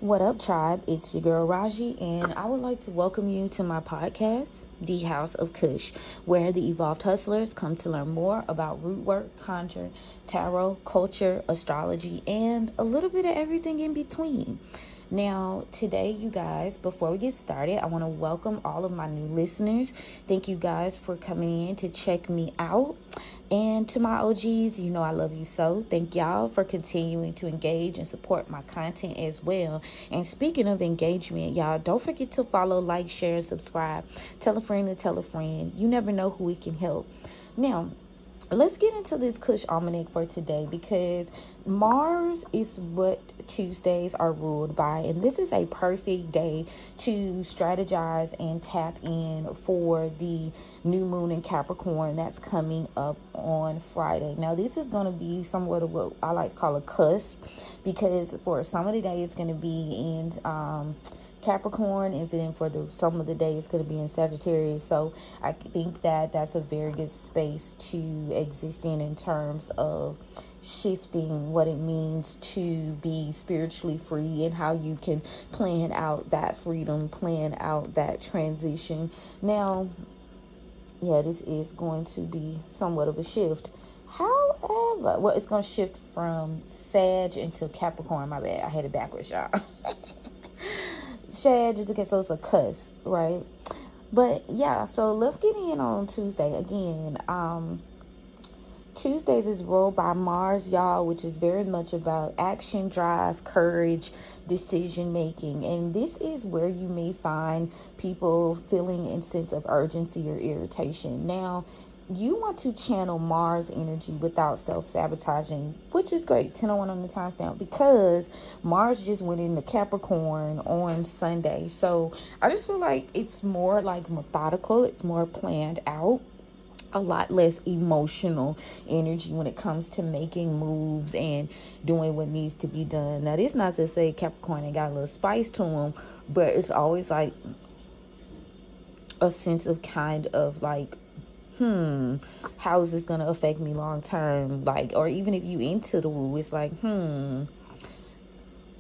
What up, tribe? It's your girl Roshi, and I would like to welcome you to my podcast, The House of Cush, where the evolved hustlers come to learn more about root work, conjure, tarot, culture, astrology, and a little bit of everything in between. Now, today, you guys, before we get started, I want to welcome all of my new listeners. Thank you guys for coming in to check me out. And to my OGs, you know I love you so. Thank y'all for continuing to engage and support my content as well. And speaking of engagement, y'all, don't forget to follow, like, share, and subscribe. Tell a friend to tell a friend. You never know who it can help. Now, let's get into this Kush almanac for today, because Mars is what Tuesdays are ruled by, and this is a perfect day to strategize and tap in for the new moon in Capricorn that's coming up on Friday. Now, this is going to be somewhat of what I like to call a cusp, because for some of the day it's going to be in Capricorn, and then for some of the days it's going to be in Sagittarius. So I think that that's a very good space to exist in terms of shifting what it means to be spiritually free, and how you can plan out that freedom, plan out that transition. Now, yeah, this is going to be somewhat of a shift. However, well, it's going to shift from Sag into Capricorn. My bad, I had it backwards, y'all. Sag is okay, so it's a cusp, right? But yeah, so let's get in on Tuesday again. Tuesdays is ruled by Mars, y'all, which is very much about action, drive, courage, decision making. And this is where you may find people feeling a sense of urgency or irritation. Now, you want to channel Mars energy without self-sabotaging, which is great. 10:01 on the timestamp, because Mars just went into Capricorn on Sunday. So I just feel like it's more like methodical. It's more planned out. A lot less emotional energy when it comes to making moves and doing what needs to be done. Now, this not to say Capricorn ain't got a little spice to them, but it's always like a sense of kind of like, how is this going to affect me long term? Like, or even if you into the woo, it's like, I'm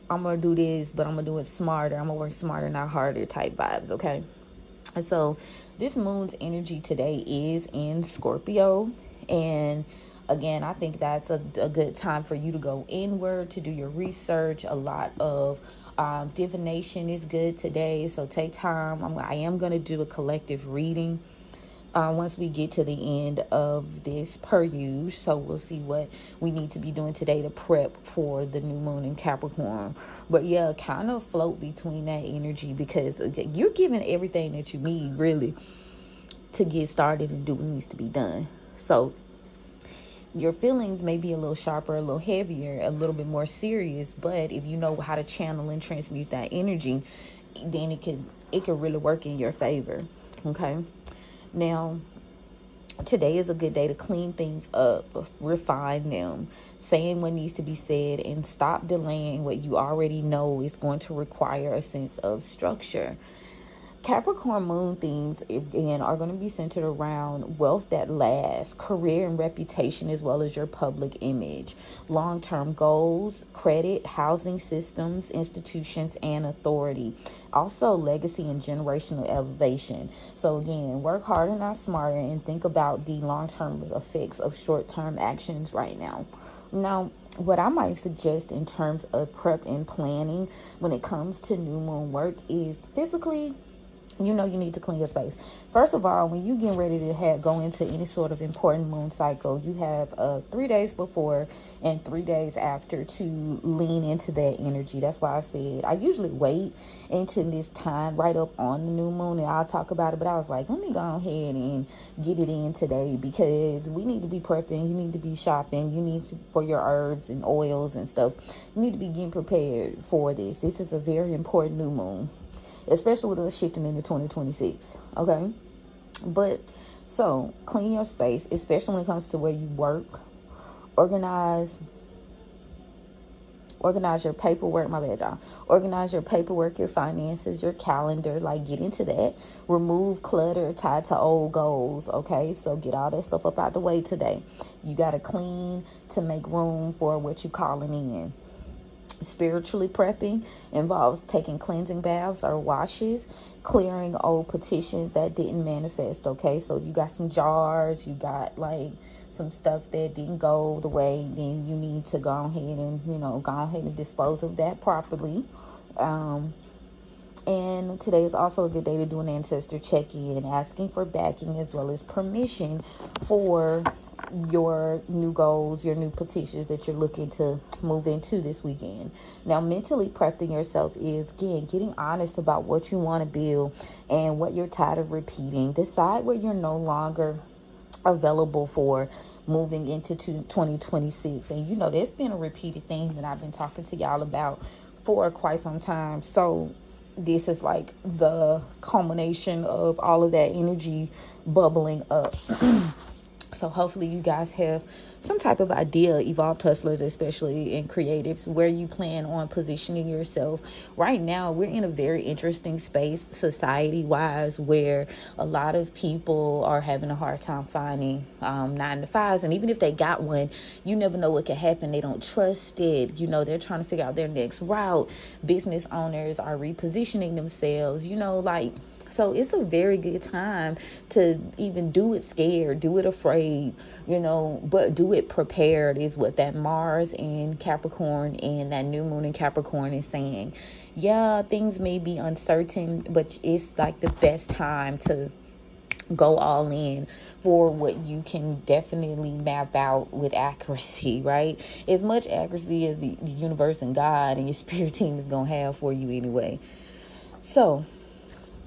going to do this, but I'm going to do it smarter. I'm going to work smarter, not harder type vibes, okay? And so this moon's energy today is in Scorpio. And again, I think that's a good time for you to go inward, to do your research. A lot of divination is good today. So take time. I am going to do a collective reading once we get to the end of this peruse. So we'll see what we need to be doing today to prep for the new moon in Capricorn. But yeah, kind of float between that energy, because you're giving everything that you need really to get started and do what needs to be done. So your feelings may be a little sharper, a little heavier, a little bit more serious, but if you know how to channel and transmute that energy, then it could really work in your favor. Okay. Now, today is a good day to clean things up, refine them, saying what needs to be said, and stop delaying what you already know is going to require a sense of structure. Capricorn moon themes, again, are going to be centered around wealth that lasts, career and reputation, as well as your public image, long-term goals, credit, housing systems, institutions, and authority. Also, legacy and generational elevation. So again, work harder, not smarter, and think about the long-term effects of short-term actions right now. Now, what I might suggest in terms of prep and planning when it comes to new moon work is physically, you need to clean your space. First of all, when you get ready to go into any sort of important moon cycle, you have 3 days before and 3 days after to lean into that energy. That's why I said I usually wait until this time right up on the new moon and I'll talk about it. But I was like, let me go ahead and get it in today, because we need to be prepping. You need to be shopping. You need to, for your herbs and oils and stuff. You need to be getting prepared for this. This is a very important new moon, especially with us shifting into 2026, okay? But, so, clean your space, especially when it comes to where you work. Organize your paperwork, my bad, y'all. Organize your paperwork, your finances, your calendar, like, get into that. Remove clutter tied to old goals, okay? So, get all that stuff up out the way today. You got to clean to make room for what you're calling in. Spiritually prepping involves taking cleansing baths or washes, clearing old petitions that didn't manifest. Okay, so you got some jars, you got like some stuff that didn't go the way, then you need to go ahead and, go ahead and dispose of that properly. And today is also a good day to do an ancestor check-in, asking for backing as well as permission for your new goals, your new petitions that you're looking to move into this weekend. Now, mentally prepping yourself is, again, getting honest about what you want to build and what you're tired of repeating. Decide what you're no longer available for moving into 2026. And, there's been a repeated thing that I've been talking to y'all about for quite some time. So this is like the culmination of all of that energy bubbling up. So hopefully you guys have some type of idea, evolved hustlers, especially in creatives, where you plan on positioning yourself. Right now, we're in a very interesting space society-wise where a lot of people are having a hard time finding 9-to-5s. And even if they got one, you never know what could happen. They don't trust it. They're trying to figure out their next route. Business owners are repositioning themselves, so it's a very good time to even do it scared, do it afraid, but do it prepared is what that Mars in Capricorn and that new moon in Capricorn is saying. Yeah, things may be uncertain, but it's like the best time to go all in for what you can definitely map out with accuracy, right? As much accuracy as the universe and God and your spirit team is going to have for you anyway. So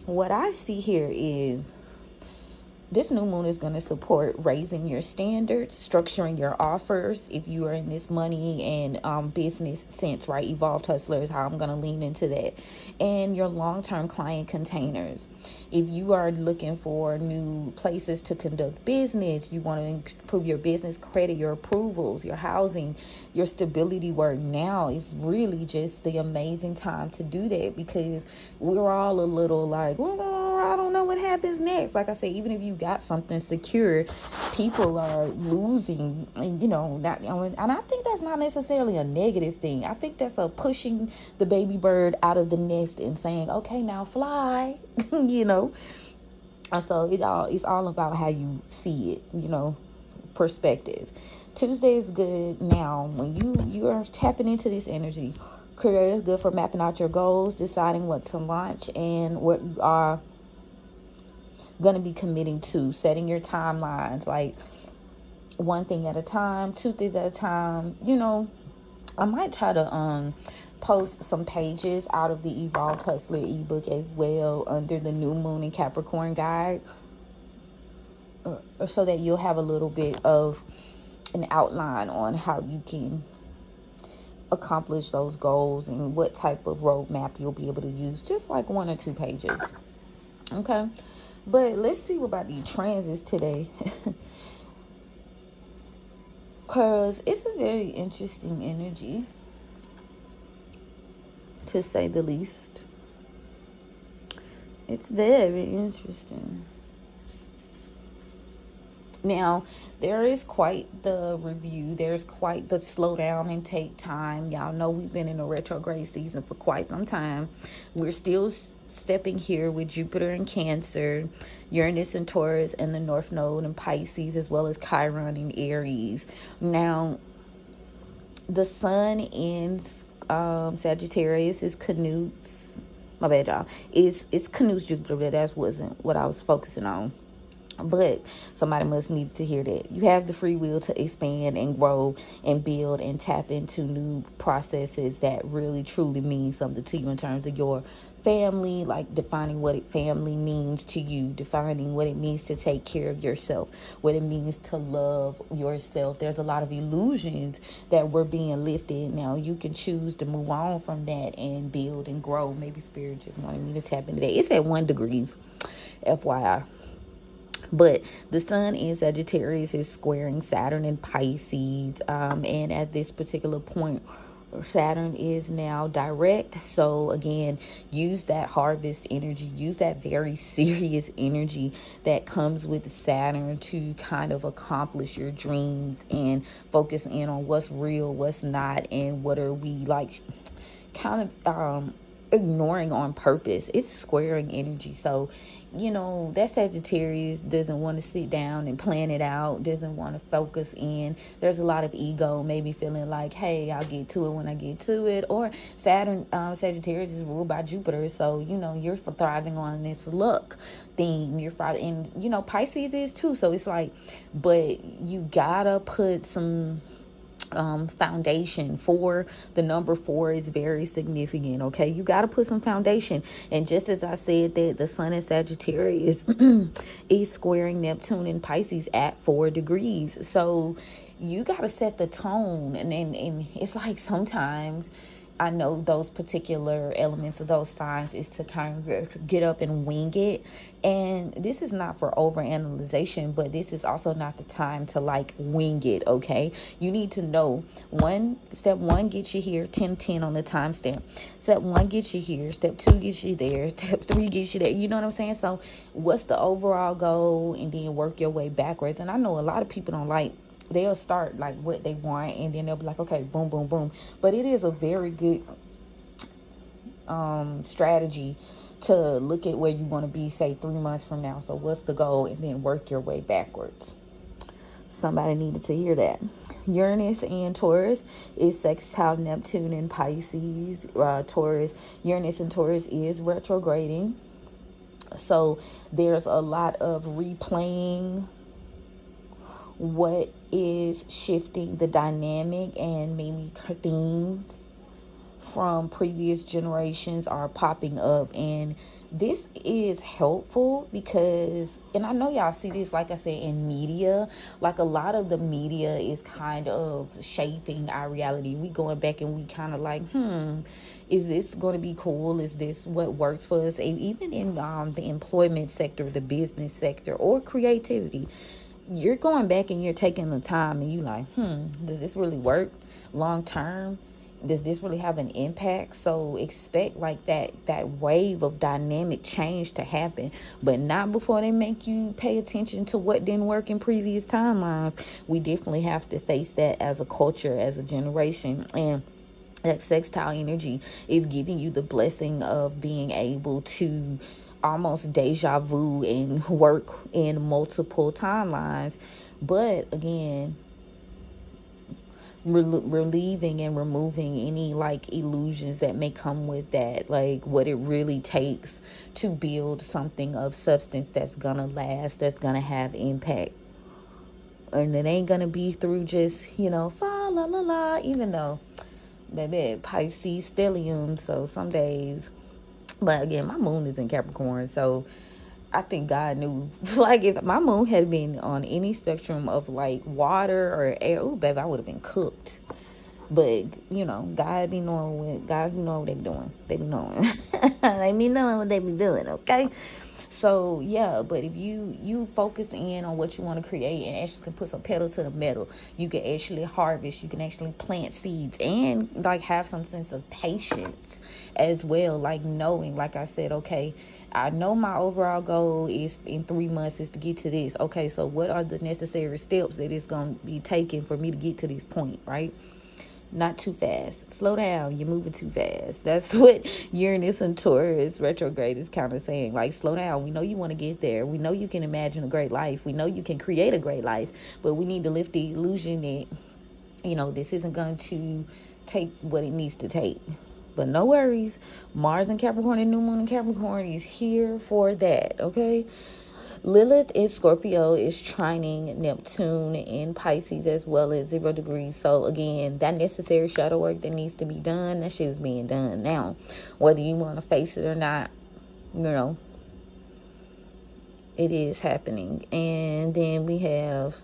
what I see here is this new moon is going to support raising your standards, structuring your offers. If you are in this money and business sense, right? Evolved hustlers, how I'm going to lean into that. And your long-term client containers. If you are looking for new places to conduct business, you want to improve your business credit, your approvals, your housing, your stability work, now is really just the amazing time to do that, because we're all a little like, I don't know what happens next. Like I say, even if you got something secure, people are losing, and and I think that's not necessarily a negative thing. I think that's a pushing the baby bird out of the nest and saying, okay, now fly. And so it's all about how you see it, perspective. Tuesday is good now when you are tapping into this energy. Career is good for mapping out your goals, deciding what to launch and what you are going to be committing to, setting your timelines, like one thing at a time, two things at a time. I might try to post some pages out of the Evolved Hustler ebook as well under the new moon in Capricorn guide, so that you'll have a little bit of an outline on how you can accomplish those goals and what type of roadmap you'll be able to use, just like 1 or 2 pages. Okay, but let's see what about the transits today. Because it's a very interesting energy, to say the least. It's very interesting. Now, there is quite the review. There's quite the slow down and take time. Y'all know we've been in a retrograde season for quite some time. We're still stepping here with Jupiter in Cancer, Uranus in Taurus, and the North Node in Pisces, as well as Chiron in Aries. Now, the Sun in Sagittarius is Canute's. My bad, y'all. It's Canute's Jupiter, but that wasn't what I was focusing on. But somebody must need to hear that. You have the free will to expand and grow and build and tap into new processes that really truly mean something to you in terms of your family, like defining what family means to you, defining what it means to take care of yourself, what it means to love yourself. There's a lot of illusions that were being lifted. Now you can choose to move on from that and build and grow. Maybe Spirit just wanted me to tap into that. It's at 1 degree, FYI. But the Sun in Sagittarius is squaring Saturn in Pisces. And at this particular point, Saturn is now direct. So again, use that harvest energy. Use that very serious energy that comes with Saturn to kind of accomplish your dreams and focus in on what's real, what's not, and what are we like kind of ignoring on purpose. It's squaring energy. So, that Sagittarius doesn't want to sit down and plan it out, doesn't want to focus in. There's a lot of ego, maybe feeling like, hey, I'll get to it when I get to it. Or Sagittarius is ruled by Jupiter. So, you're thriving on this luck theme. You're thriving, and, Pisces is too. So it's like, but you gotta put some foundation. The number 4 is very significant. Okay, you got to put some foundation. And just as I said that the sun in Sagittarius is squaring Neptune in Pisces at 4 degrees, so you got to set the tone. And it's like sometimes I know those particular elements of those signs is to kind of get up and wing it. And this is not for overanalyzation, but this is also not the time to like wing it, okay? You need to know step 1 gets you here, 10 on the timestamp. Step 1 gets you here, step 2 gets you there, step 3 gets you there. You know what I'm saying? So what's the overall goal, and then work your way backwards. And I know a lot of people don't like, they'll start like what they want, and then they'll be like, okay, boom, boom, boom. But it is a very good strategy to look at where you want to be, say 3 months from now. So what's the goal, and then work your way backwards. Somebody needed to hear that. Uranus and Taurus is sextile Neptune in Pisces. Uranus and Taurus is retrograding. So there's a lot of replaying what is shifting the dynamic, and maybe themes from previous generations are popping up. And this is helpful because, and I know y'all see this, like I said, in media, like a lot of the media is kind of shaping our reality. We going back and we kind of like, is this going to be cool? Is this what works for us? And even in the employment sector, the business sector, or creativity, you're going back and you're taking the time and you like, does this really work long term? Does this really have an impact? So expect like that wave of dynamic change to happen, but not before they make you pay attention to what didn't work in previous timelines. We definitely have to face that as a culture, as a generation. And that sextile energy is giving you the blessing of being able to almost deja vu and work in multiple timelines. But again, relieving and removing any like illusions that may come with that, like what it really takes to build something of substance that's gonna last, that's gonna have impact. And it ain't gonna be through just, fa la la la, even though baby Pisces stellium, so some days. But again, my moon is in Capricorn, so I think God knew, like, if my moon had been on any spectrum of like water or air, ooh, baby, I would have been cooked. But God be knowing what they be doing. They be knowing. They be knowing what they be doing. Okay. So yeah, but if you focus in on what you want to create and actually can put some pedal to the metal, you can actually harvest, you can actually plant seeds, and like have some sense of patience as well. Like knowing, like I said, okay, I know my overall goal is in 3 months is to get to this. Okay, so what are the necessary steps that it's going to be taken for me to get to this point, right? Not too fast. Slow down. You're moving too fast. That's what Uranus and Taurus retrograde is kind of saying. Like, slow down. We know you want to get there. We know you can imagine a great life. We know you can create a great life. But we need to lift the illusion that, this isn't going to take what it needs to take. But no worries. Mars in Capricorn and New Moon in Capricorn is here for that, okay? Lilith in Scorpio is trining Neptune in Pisces as well as 0 degrees. So again, that necessary shadow work that needs to be done, that shit is being done now. Whether you want to face it or not, it is happening. And then we have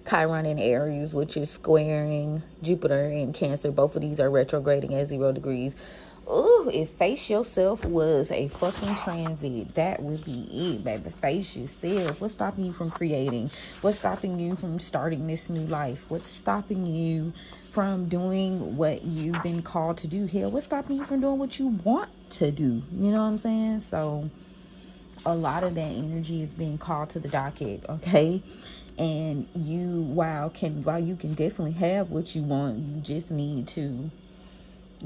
Chiron in Aries, which is squaring Jupiter in Cancer. Both of these are retrograding at 0 degrees. Ooh, if face yourself was a fucking transit, that would be it, baby. Face yourself. What's stopping you from creating? What's stopping you from starting this new life? What's stopping you from doing what you've been called to do here? What's stopping you from doing what you want to do? You know what I'm saying? So a lot of that energy is being called to the docket, okay? And while you can definitely have what you want, you just need to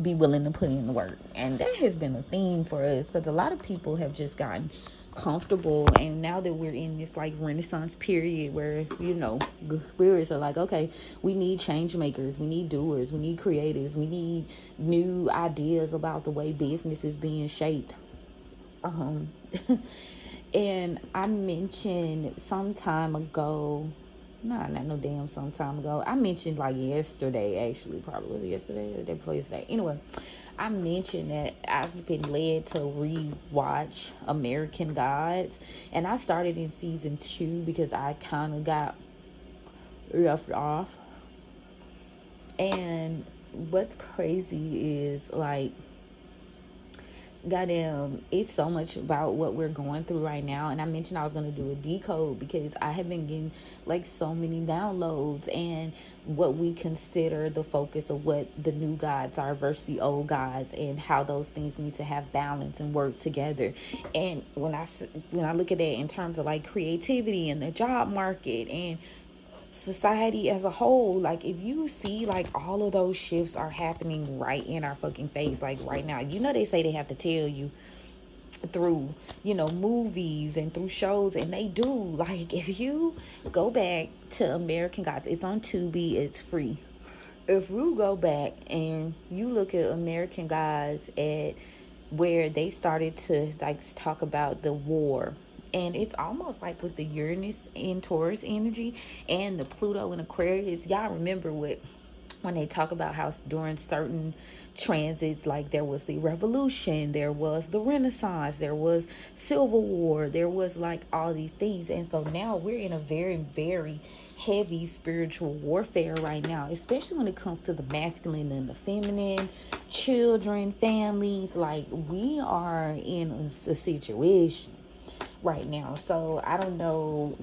be willing to put in the work. And that has been a theme for us, because a lot of people have just gotten comfortable, and now that we're in this like renaissance period where, you know, the spirits are like, okay, we need change makers, we need doers, we need creators, we need new ideas about the way business is being shaped. um and I mentioned some time ago, not no damn some time ago, I mentioned like yesterday, actually, probably was it yesterday or the day before yesterday, anyway, I mentioned that I've been led to rewatch American Gods, and I started in season 2 because I kind of got left off. And what's crazy is, like, goddamn, it's so much about what we're going through right now. And I mentioned I was going to do a decode because I have been getting like so many downloads, and what we consider the focus of what the new gods are versus the old gods, and how those things need to have balance and work together. And when I look at that in terms of like creativity and the job market and society as a whole, like, if you see, like, all of those shifts are happening right in our fucking face, like right now. You know, they say they have to tell you through, you know, movies and through shows, and they do. Like, if you go back to American Gods, it's on Tubi, it's free. If you go back and you look at American Gods, at where they started to like talk about the war, and it's almost like with the Uranus in Taurus energy and the Pluto in Aquarius. Y'all remember what, when they talk about how during certain transits, like there was the revolution, there was the Renaissance, there was Civil War, there was like all these things. And so now we're in a very, very heavy spiritual warfare right now, especially when it comes to the masculine and the feminine, children, families. Like, we are in a situation right now. So I don't know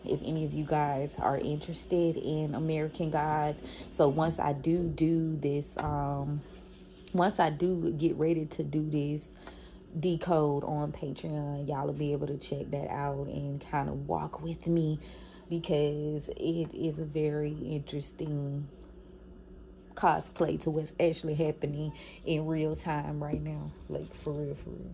if any of you guys are interested in American Gods. So once I do this, once I do get ready to do this decode on Patreon, y'all will be able to check that out and kind of walk with me, because it is a very interesting cosplay to what's actually happening in real time right now. Like, for real, for real.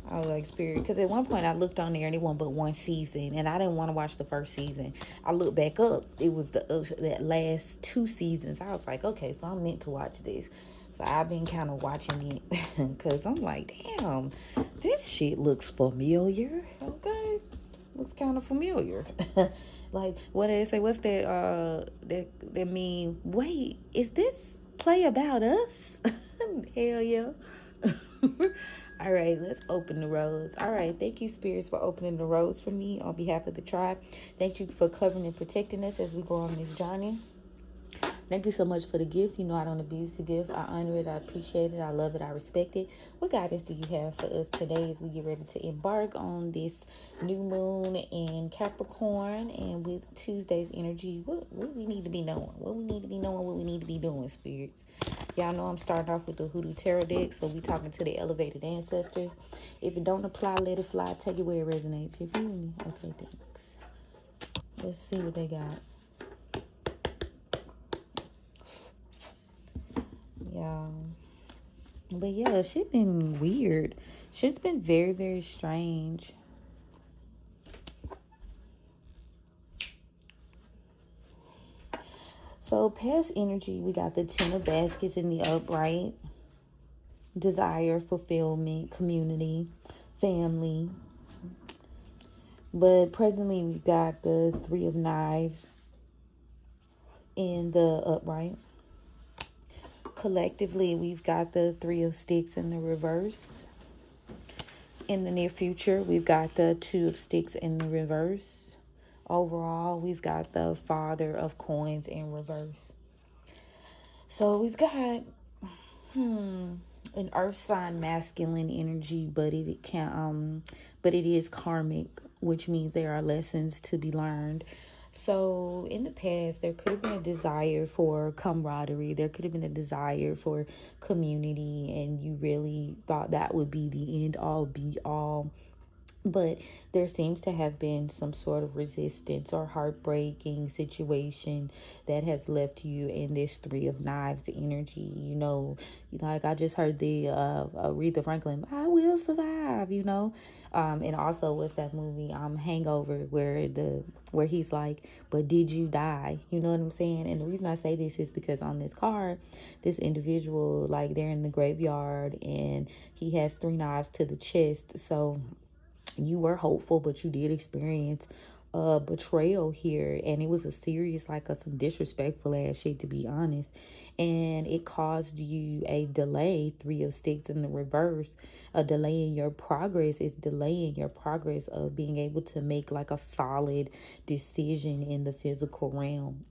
I was like, spirit, because at one point I looked on there and it wasn't but one season, and I didn't want to watch the first season. I looked back up, it was that last 2 seasons. I was like, okay, so I'm meant to watch this. So I've been kind of watching it because I'm like, damn, this shit looks familiar. Okay, looks kind of familiar. Like, what they say, what's that mean? Wait, is this play about us? Hell yeah. All right, let's open the roads. All right, thank you, spirits, for opening the roads for me on behalf of the tribe. Thank you for covering and protecting us as we go on this journey. Thank you so much for the gift. You know I don't abuse the gift. I honor it. I appreciate it. I love it. I respect it. What guidance do you have for us today as we get ready to embark on this new moon in Capricorn, and with Tuesday's energy? What we need to be knowing? What we need to be knowing? What we need to be doing, spirits? Y'all know I'm starting off with the Hoodoo Tarot deck, so we talking to the elevated ancestors. If it don't apply, let it fly. Take it where it resonates. You feel me? Okay, thanks. Let's see what they got. Yeah. But yeah, shit been weird. Shit's been very, very strange. So past energy, we got the 10 of baskets in the upright. Desire, fulfillment, community, family. But presently we got the 3 of knives in the upright. Collectively, we've got the 3 of sticks in the reverse. In the near future, we've got the 2 of sticks in the reverse. Overall, we've got the Father of coins in reverse. So we've got an earth sign masculine energy, but it is karmic, which means there are lessons to be learned. So in the past, there could have been a desire for camaraderie. There could have been a desire for community, and you really thought that would be the end all be all. But there seems to have been some sort of resistance or heartbreaking situation that has left you in this Three of Knives energy. Like I just heard the Aretha Franklin, I will survive, and also what's that movie, Hangover, where he's like, but did you die? You know what I'm saying? And the reason I say this is because on this card, this individual, like, they're in the graveyard and he has three knives to the chest. So you were hopeful, but you did experience betrayal here, and it was a serious, like, some disrespectful ass shit, to be honest. And it caused you a delay. Three of Sticks in the reverse. A delay in your progress is delaying your progress of being able to make like a solid decision in the physical realm.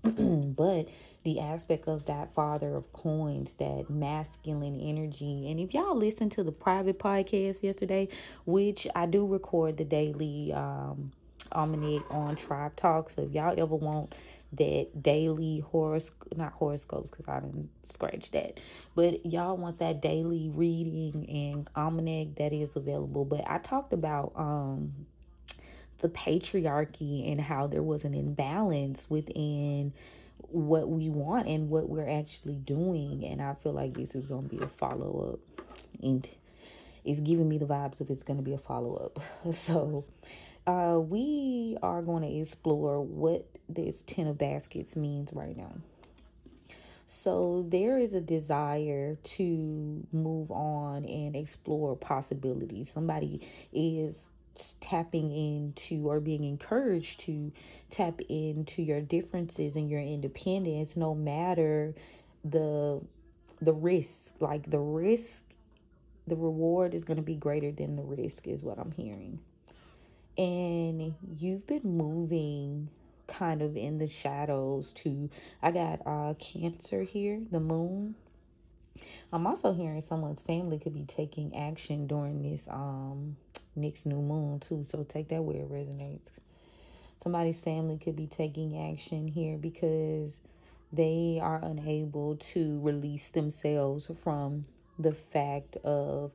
But the aspect of that Father of Coins, that masculine energy. And if y'all listen to the private podcast yesterday, which I do record the daily almanac on Tribe Talk, so if y'all ever want that daily not horoscopes, because I didn't scratch that, but y'all want that daily reading and almanac, that is available. But I talked about the patriarchy and how there was an imbalance within what we want and what we're actually doing. And I feel like this is going to be a follow-up, and it's giving me the vibes of it's going to be a follow-up. So we are going to explore what this Ten of Baskets means right now. So there is a desire to move on and explore possibilities. Somebody is tapping into, or being encouraged to tap into, your differences and your independence, no matter the risk. Like, the reward is going to be greater than the risk, is what I'm hearing. And you've been moving kind of in the shadows to, I got Cancer here, the moon. I'm also hearing someone's family could be taking action during this next new moon too, so take that where it resonates. Somebody's family could be taking action here because they are unable to release themselves from the fact of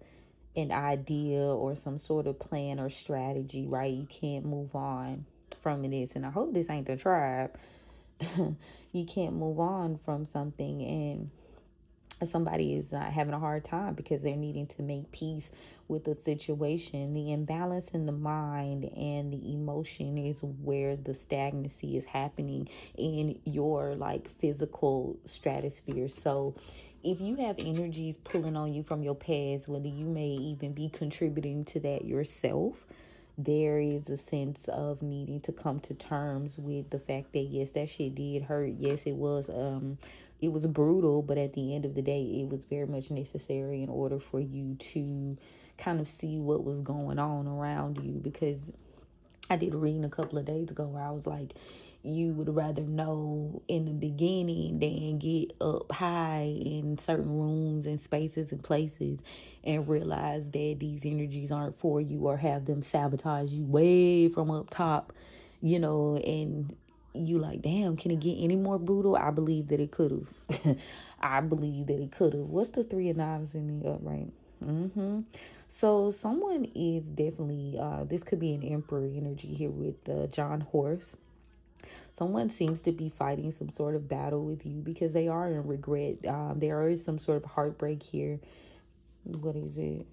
an idea or some sort of plan or strategy, right? You can't move on from this. And I hope this ain't the tribe. You can't move on from something, and somebody is having a hard time because they're needing to make peace with the situation. The imbalance in the mind and the emotion is where the stagnancy is happening in your, like, physical stratosphere. So if you have energies pulling on you from your past, whether you may even be contributing to that yourself, there is a sense of needing to come to terms with the fact that, yes, that shit did hurt. Yes, it was brutal, but at the end of the day, it was very much necessary in order for you to kind of see what was going on around you. Because I did a reading a couple of days ago where I was like, you would rather know in the beginning than get up high in certain rooms and spaces and places and realize that these energies aren't for you, or have them sabotage you way from up top, and you like, damn, can it get any more brutal? I believe that it could have. I believe that it could have. What's the Three of Knives in the upright? So someone is definitely, this could be an Emperor energy here with John Horse. Someone seems to be fighting some sort of battle with you because they are in regret. There is some sort of heartbreak here. What is it?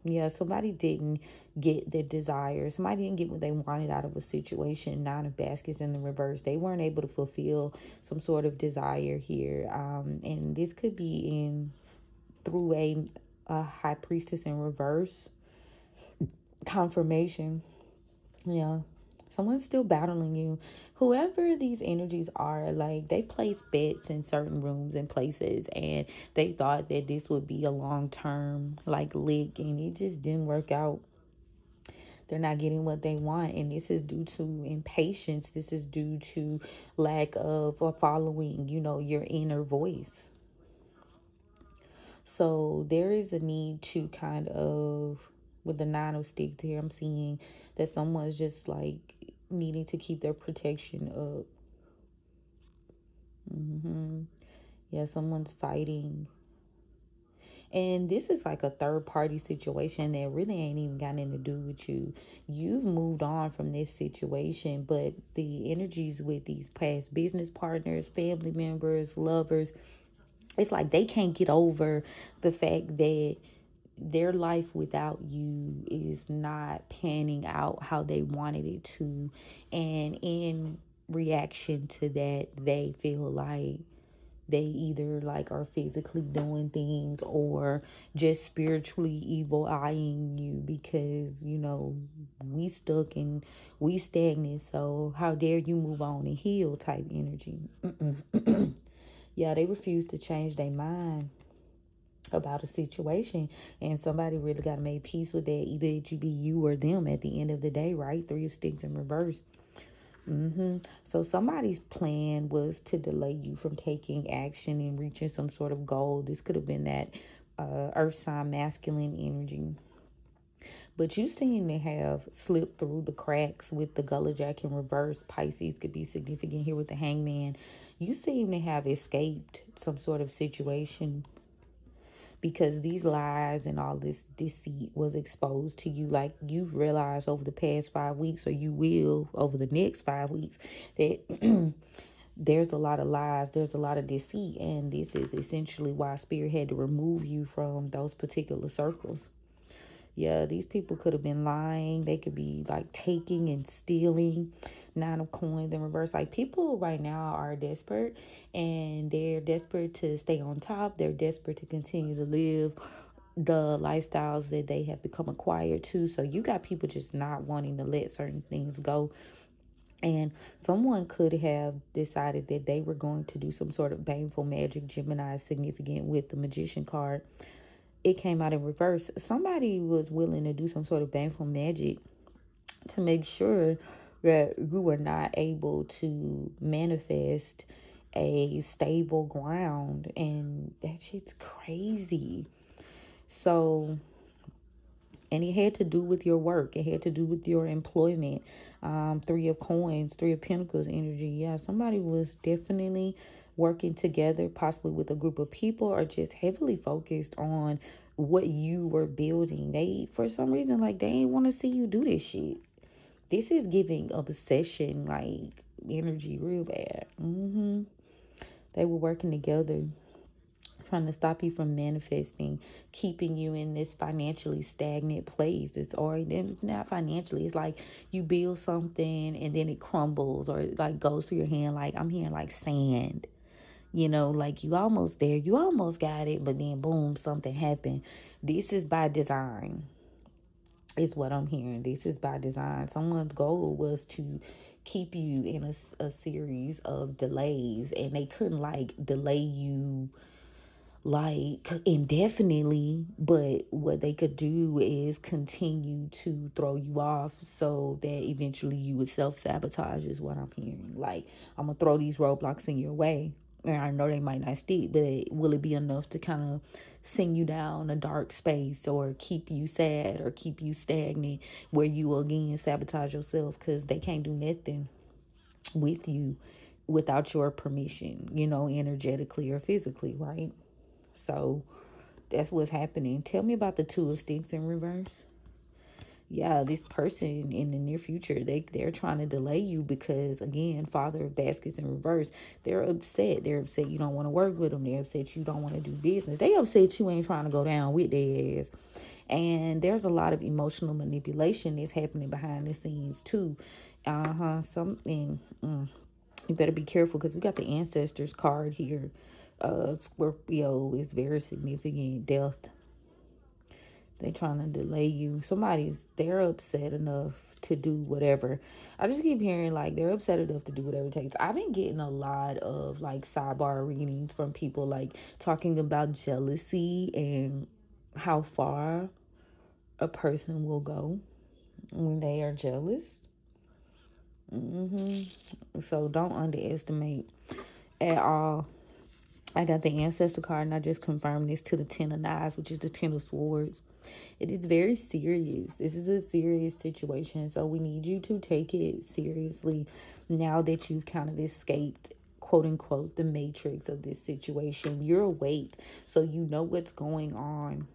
Yeah, somebody didn't get their desire. Somebody didn't get what they wanted out of a situation. Nine of Baskets in the reverse. They weren't able to fulfill some sort of desire here. And this could be in through a High Priestess in reverse confirmation. Yeah, someone's still battling you. Whoever these energies are, like, they place bets in certain rooms and places, and they thought that this would be a long-term, like, lick, and it just didn't work out. They're not getting what they want, and this is due to impatience. This is due to lack of following, your inner voice. So there is a need to kind of, with the Nine of Sticks here, I'm seeing that someone's just like needing to keep their protection up. Yeah, someone's fighting. And this is like a third party situation that really ain't even got anything to do with you. You've moved on from this situation, but the energies with these past business partners, family members, lovers, it's like they can't get over the fact that their life without you is not panning out how they wanted it to. And in reaction to that, they feel like they either like are physically doing things or just spiritually evil eyeing you because, you know, we stuck and we stagnant. So how dare you move on and heal type energy. Yeah, they refuse to change their mind about a situation, and somebody really got to make peace with that. Either it be you or them at the end of the day, right? Three of Sticks in reverse. So somebody's plan was to delay you from taking action and reaching some sort of goal. This could have been that earth sign masculine energy. But you seem to have slipped through the cracks with the Gullah Jack in reverse. Pisces could be significant here with the Hangman. You seem to have escaped some sort of situation because these lies and all this deceit was exposed to you. Like you've realized over the past 5 weeks, or you will over the next 5 weeks, that there's a lot of lies, there's a lot of deceit, and this is essentially why Spirit had to remove you from those particular circles. Yeah, these people could have been lying. They could be like taking and stealing. Nine of coins in reverse. Like people right now are desperate, and they're desperate to stay on top. They're desperate to continue to live the lifestyles that they have become acquired to. So you got people just not wanting to let certain things go. And someone could have decided that they were going to do some sort of baneful magic. Gemini is significant with the Magician card. It came out in reverse. Somebody was willing to do some sort of baneful magic to make sure that you were not able to manifest a stable ground. And that shit's crazy. So, and it had to do with your work. It had to do with your employment. Three of coins, Three of Pentacles energy. Yeah, somebody was definitely working together, possibly with a group of people, or just heavily focused on what you were building. They, for some reason, like they didn't want to see you do this shit. This is giving obsession, like energy, real bad. They were working together, trying to stop you from manifesting, keeping you in this financially stagnant place. It's already not financially. It's like you build something and then it crumbles or it like goes through your hand. Like I'm hearing like sand, you know, like you almost there, you almost got it, but then boom, something happened. This is by design. Is what I'm hearing. This is by design. Someone's goal was to keep you in a series of delays, and they couldn't like delay you like indefinitely, but what they could do is continue to throw you off so that eventually you would self-sabotage is what I'm hearing. Like, I'm gonna throw these roadblocks in your way, and I know they might not stick, but will it be enough to kind of send you down a dark space or keep you sad or keep you stagnant where you will again sabotage yourself because they can't do nothing with you without your permission, you know, energetically or physically, right? So that's what's happening. Tell me about the Two of Sticks in reverse. Yeah, this person in the near future, they're trying to delay you because, again, Father of Baskets in reverse. They're upset. They're upset you don't want to work with them. They're upset you don't want to do business. They upset you ain't trying to go down with their ass. And there's a lot of emotional manipulation that's happening behind the scenes too. Something. You better be careful because we got the ancestors card here. Scorpio is very significant. Death. They trying to delay you. They're upset enough to do whatever. I just keep hearing like they're upset enough to do whatever it takes. I've been getting a lot of like sidebar readings from people like talking about jealousy and how far a person will go when they are jealous. So don't underestimate at all. I got the ancestor card and I just confirmed this to the Ten of Knives, which is the Ten of Swords. It is very serious. This is a serious situation. So we need you to take it seriously now that you've kind of escaped quote unquote the matrix of this situation. You're awake, so you know what's going on.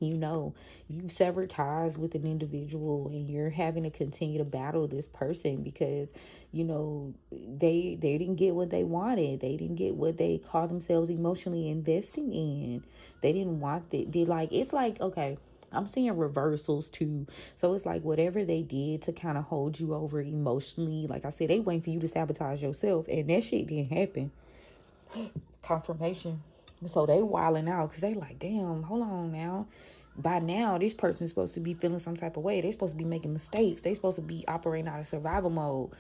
You know, you've severed ties with an individual and you're having to continue to battle this person because, you know, they didn't get what they wanted. They didn't get what they call themselves emotionally investing in. They didn't want that. They like, it's like, okay, I'm seeing reversals too. So it's like whatever they did to kind of hold you over emotionally, like I said, they waiting for you to sabotage yourself, and that shit didn't happen. Confirmation. So they wilding out because they like, damn, hold on now. By now, this person's supposed to be feeling some type of way. They're supposed to be making mistakes. They're supposed to be operating out of survival mode.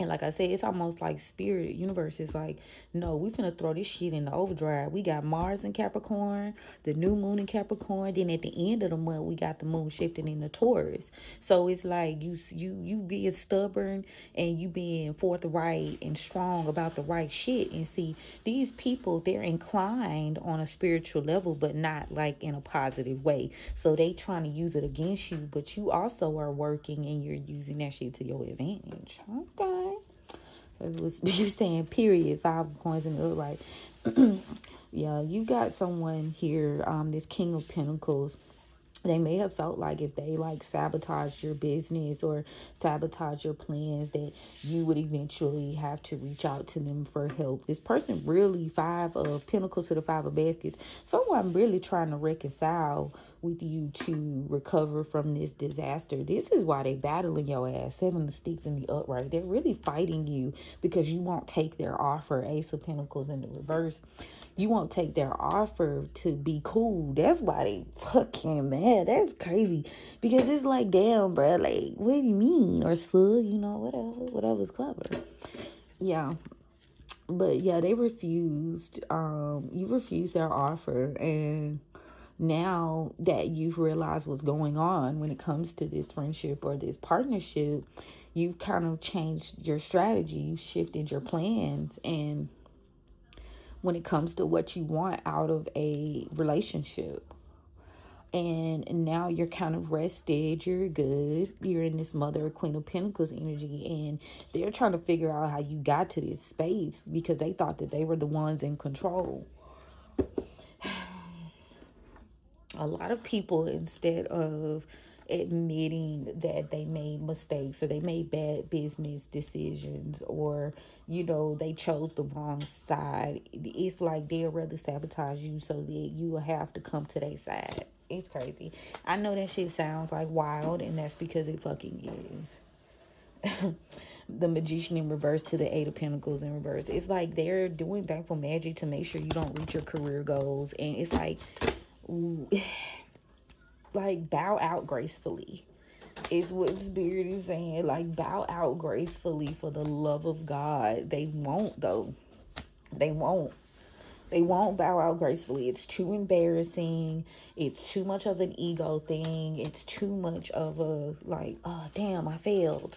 And like I said, it's almost like spirit universe is like, no, we finna throw this shit in the overdrive. We got Mars in Capricorn, the new moon in Capricorn. Then at the end of the month, we got the moon shifting into Taurus. So it's like you being stubborn and you being forthright and strong about the right shit. And see, these people, they're inclined on a spiritual level, but not like in a positive way. So they trying to use it against you, but you also are working and you're using that shit to your advantage. Okay. That's what you're saying, period. 5 coins in the upright. Yeah, you got someone here, this King of Pentacles. They may have felt like if they like sabotage your business or sabotage your plans, that you would eventually have to reach out to them for help. This person really 5 of Pentacles to the 5 of Baskets. Someone really trying to reconcile with you to recover from this disaster. This is why they battling your ass. 7 of Sticks in the upright. They're really fighting you because you won't take their offer. Ace of Pentacles in the reverse. You won't take their offer to be cool. That's why they fucking mad. That's crazy. Because it's like, damn, bro, like, what do you mean? Or so, you know, whatever's clever. Yeah. But yeah, they refused. You refused their offer, and now that you've realized what's going on when it comes to this friendship or this partnership, you've kind of changed your strategy. You shifted your plans, and when it comes to what you want out of a relationship. And now you're kind of rested, you're good, you're in this Mother Queen of Pentacles energy, and they're trying to figure out how you got to this space because they thought that they were the ones in control. A lot of people, instead of admitting that they made mistakes or they made bad business decisions, or you know, they chose the wrong side, it's like they'd rather sabotage you so that you will have to come to their side. It's crazy. I know that shit sounds like wild, and that's because it fucking is. The Magician in reverse to the 8 of Pentacles in reverse. It's like they're doing backful magic to make sure you don't reach your career goals, and it's like bow out gracefully is what Spirit is saying. Like, bow out gracefully for the love of God. They won't, though. They won't bow out gracefully. It's too embarrassing. It's too much of an ego thing. It's too much of a like, oh damn, I failed.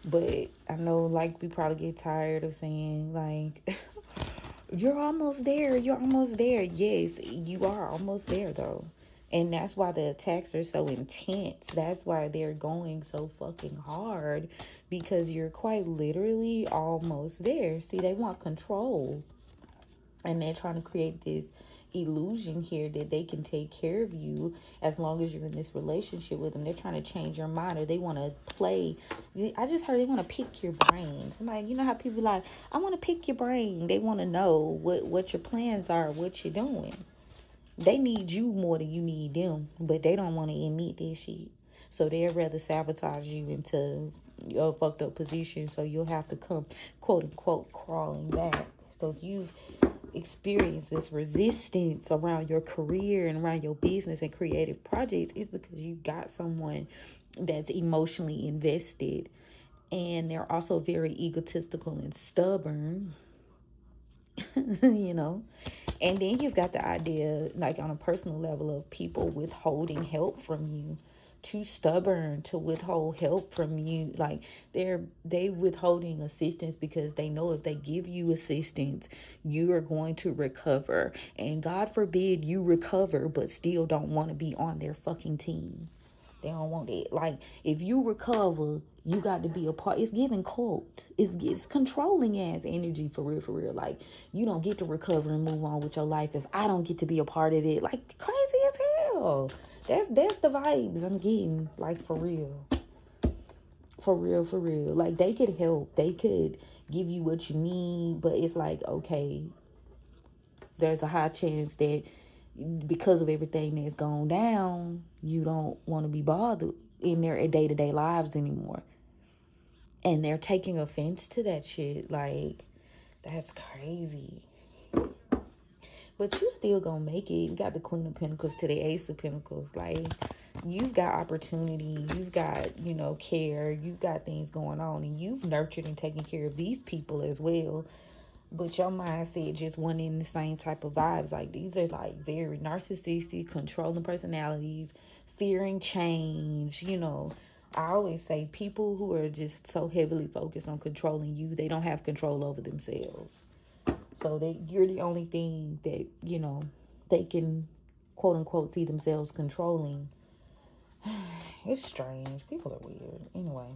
But I know, like, we probably get tired of saying like you're almost there. You're almost there. Yes, you are almost there, though. And that's why the attacks are so intense. That's why they're going so fucking hard. Because you're quite literally almost there. See, they want control. And they're trying to create this illusion here that they can take care of you as long as you're in this relationship with them. They're trying to change your mind, or they want to play. I just heard they want to pick your brain. Somebody, you know how people like, I want to pick your brain. They want to know what your plans are, what you're doing. They need you more than you need them, but they don't want to admit this shit. So they'd rather sabotage you into your fucked up position, so you'll have to come, quote unquote, crawling back. So if you've experience this resistance around your career and around your business and creative projects, it's because you got someone that's emotionally invested, and they're also very egotistical and stubborn. You know, and then you've got the idea, like on a personal level, of people withholding help from you. Too stubborn to withhold help from you. Like they withholding assistance because they know if they give you assistance, you are going to recover, and God forbid you recover but still don't want to be on their fucking team. They don't want it. Like, if you recover, you got to be a part. It's giving cult. It's controlling ass energy, for real, for real. Like, you don't get to recover and move on with your life if I don't get to be a part of it. Like, crazy as hell. That's the vibes I'm getting. Like, for real. For real, for real. Like, they could help. They could give you what you need. But it's like, okay, there's a high chance that because of everything that's gone down, you don't want to be bothered in their day-to-day lives anymore. And they're taking offense to that shit. Like, that's crazy. But you still gonna make it. You got the Queen of Pentacles to the Ace of Pentacles. Like, you've got opportunity. You've got, care. You've got things going on. And you've nurtured and taken care of these people as well. But your mindset just wasn't in the same type of vibes. Like, these are like very narcissistic, controlling personalities, fearing change. I always say people who are just so heavily focused on controlling you, they don't have control over themselves. So you're the only thing that, they can, quote unquote, see themselves controlling. It's strange. People are weird. Anyway,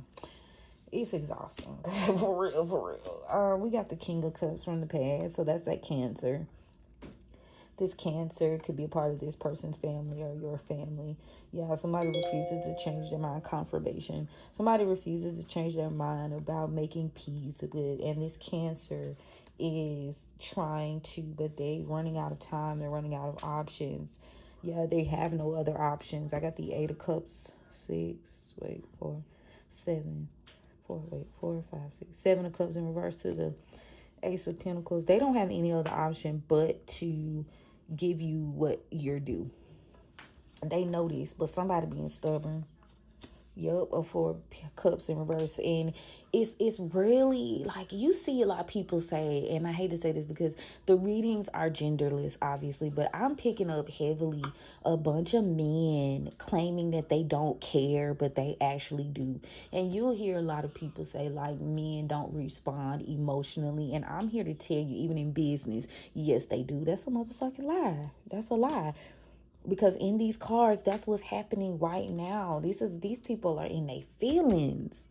it's exhausting. For real, for real. We got the King of Cups from the past. So that's that Cancer. This Cancer could be a part of this person's family or your family. Yeah, somebody refuses to change their mind. Confirmation. Somebody refuses to change their mind about making peace with. And this Cancer is trying to, but they running out of time. They're running out of options. Yeah, they have no other options. I got the 8 of Cups. 7 of Cups in reverse to the Ace of Pentacles. They don't have any other option but to give you what you're due. They know this, but somebody being stubborn. Yup, or 4 Cups in reverse. And it's really like, you see a lot of people say, and I hate to say this because the readings are genderless, obviously, but I'm picking up heavily a bunch of men claiming that they don't care, but they actually do. And you'll hear a lot of people say, like, men don't respond emotionally. And I'm here to tell you, even in business, yes, they do. That's a motherfucking lie. That's a lie. Because in these cards, that's what's happening right now. These people are in their feelings.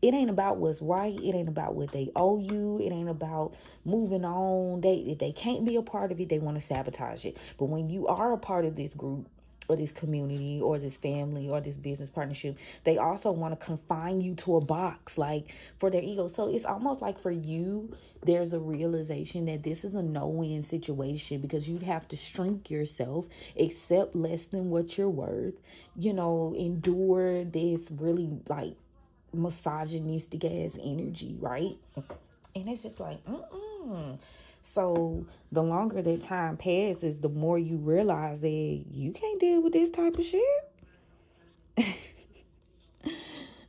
It ain't about what's right. It ain't about what they owe you. It ain't about moving on. If they can't be a part of it, they want to sabotage it. But when you are a part of this group or this community or this family or this business partnership, they also want to confine you to a box, like, for their ego. So it's almost like for you, there's a realization that this is a no-win situation because you'd have to shrink yourself, accept less than what you're worth, endure this really like misogynistic ass energy, right? And it's just like, So the longer that time passes, the more you realize that you can't deal with this type of shit.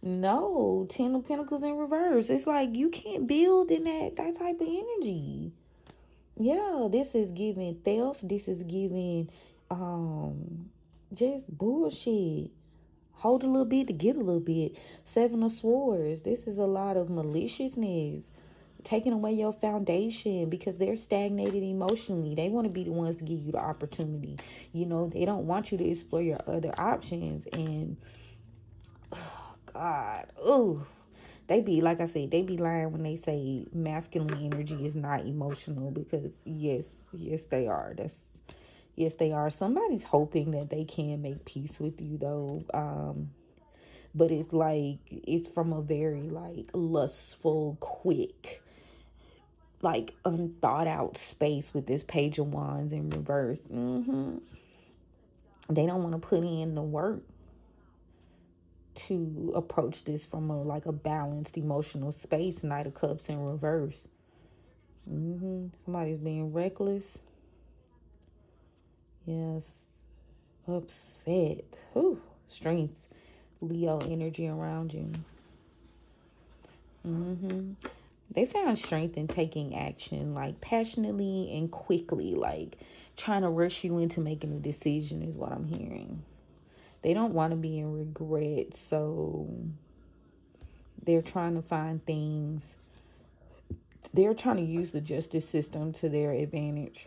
No, 10 of Pentacles in reverse. It's like you can't build in that type of energy. Yeah, this is giving theft. This is giving just bullshit. Hold a little bit to get a little bit. 7 of Swords. This is a lot of maliciousness. Taking away your foundation because they're stagnated emotionally. They want to be the ones to give you the opportunity. They don't want you to explore your other options. And, oh, God. Ooh. They be, like I said, they be lying when they say masculine energy is not emotional because, yes, they are. Yes, they are. Somebody's hoping that they can make peace with you, though. But it's like, it's from a very, like, lustful, quick, like, unthought out space with this Page of Wands in reverse. They don't want to put in the work to approach this from a balanced emotional space. Knight of Cups in reverse. Somebody's being reckless. Yes. Upset. Whew. Strength. Leo energy around you. They found strength in taking action, like passionately and quickly, like trying to rush you into making a decision is what I'm hearing. They don't want to be in regret, so they're trying to find things. They're trying to use the justice system to their advantage.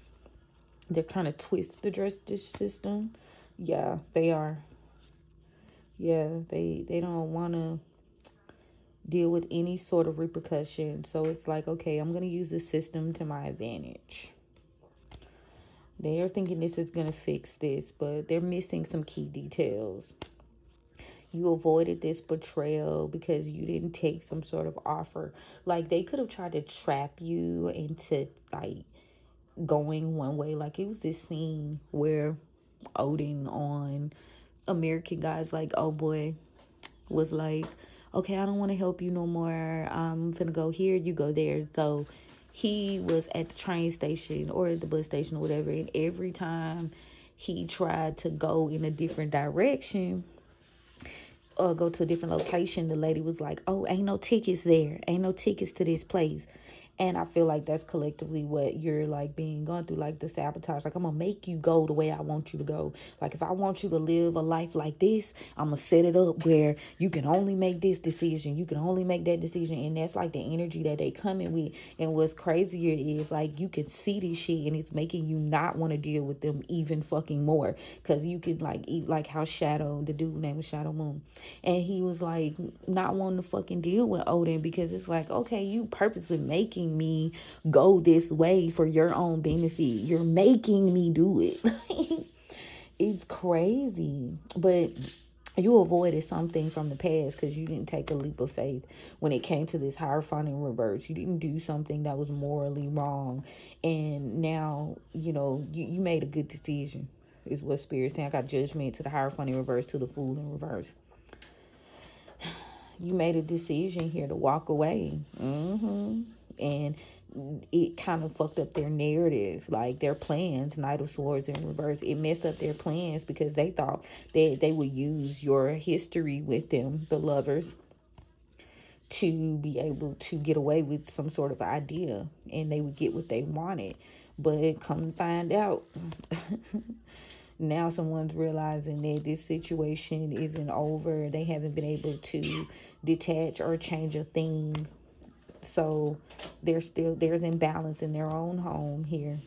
They're trying to twist the justice system. Yeah, they are. Yeah, they don't want to deal with any sort of repercussion. So it's like, okay, I'm going to use the system to my advantage. They're thinking this is going to fix this, but they're missing some key details. You avoided this betrayal because you didn't take some sort of offer. Like, they could have tried to trap you into, like, going one way. Like, it was this scene where Odin on American Guys, like, oh boy, was like, okay, I don't want to help you no more. I'm finna go here, you go there. So he was at the train station or at the bus station or whatever, and every time he tried to go in a different direction or go to a different location, the lady was like, oh, ain't no tickets there, ain't no tickets to this place. And I feel like that's collectively what you're like being gone through, like the sabotage. Like, I'm gonna make you go the way I want you to go. Like, if I want you to live a life like this, I'm gonna set it up where you can only make this decision, you can only make that decision. And that's like the energy that they come in with. And what's crazier is, like, you can see this shit and it's making you not want to deal with them even fucking more. Because you could like eat, like how Shadow, the dude name was Shadow Moon, and he was like not wanting to fucking deal with Odin because it's like, okay, you purposely making me go this way for your own benefit. You're making me do it. It's crazy. But you avoided something from the past because you didn't take a leap of faith when it came to this Hierophant in reverse. You didn't do something that was morally wrong. And now, you made a good decision, is what Spirit's saying. I got Judgment to the Hierophant in reverse, to the Fool in reverse. You made a decision here to walk away. And it kind of fucked up their narrative, like their plans. Knight of Swords in reverse, it messed up their plans because they thought that they would use your history with them, the lovers, to be able to get away with some sort of idea, and they would get what they wanted. But come to find out, now someone's realizing that this situation isn't over. They haven't been able to detach or change a thing. So there's imbalance in their own home here.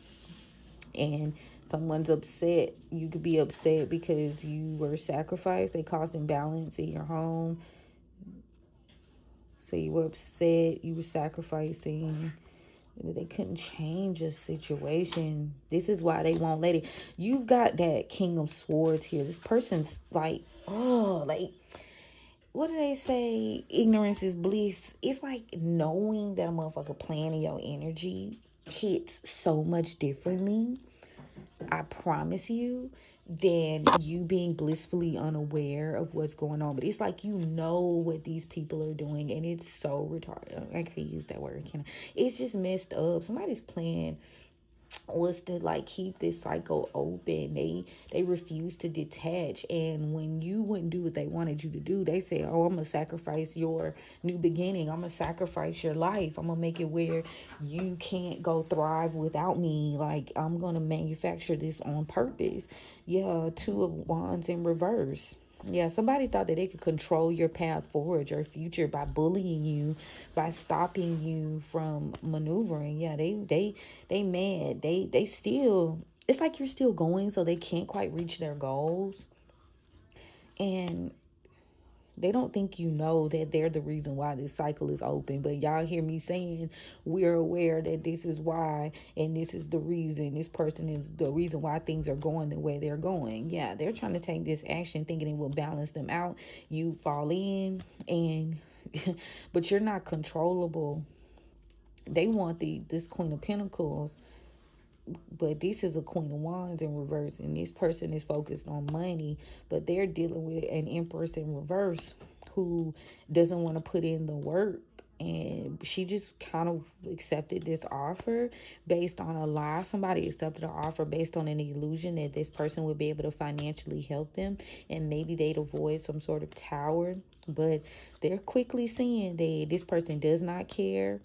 And someone's upset. You could be upset because you were sacrificed. They caused imbalance in your home. So you were upset. You were sacrificing. They couldn't change a situation. This is why they won't let it. You got that King of Swords here. This person's like, what do they say? Ignorance is bliss. It's like knowing that a motherfucker playing in your energy hits so much differently, I promise you, than you being blissfully unaware of what's going on. But it's like you know what these people are doing, and it's so retarded. I can't use that word, can I? It's just messed up. Somebody's playing was to like keep this cycle open. They refuse to detach, and when you wouldn't do what they wanted you to do, they say, oh, I'm gonna sacrifice your new beginning, I'm gonna sacrifice your life, I'm gonna make it where you can't go thrive without me. Like, I'm gonna manufacture this on purpose. Yeah, Two of Wands in reverse. Yeah, somebody thought that they could control your path forward, your future, by bullying you, by stopping you from maneuvering. Yeah, they mad. They still, it's like you're still going, so they can't quite reach their goals. And they don't think you know that they're the reason why this cycle is open. But y'all hear me saying we're aware that this is why, and this is the reason. This person is the reason why things are going the way they're going. Yeah, they're trying to take this action thinking it will balance them out. You fall in, and but you're not controllable. They want this Queen of Pentacles, but this is a Queen of Wands in reverse, and this person is focused on money, but they're dealing with an Empress in reverse who doesn't want to put in the work. And she just kind of accepted this offer based on a lie. Somebody accepted an offer based on an illusion that this person would be able to financially help them, and maybe they'd avoid some sort of tower. But they're quickly seeing that this person does not care.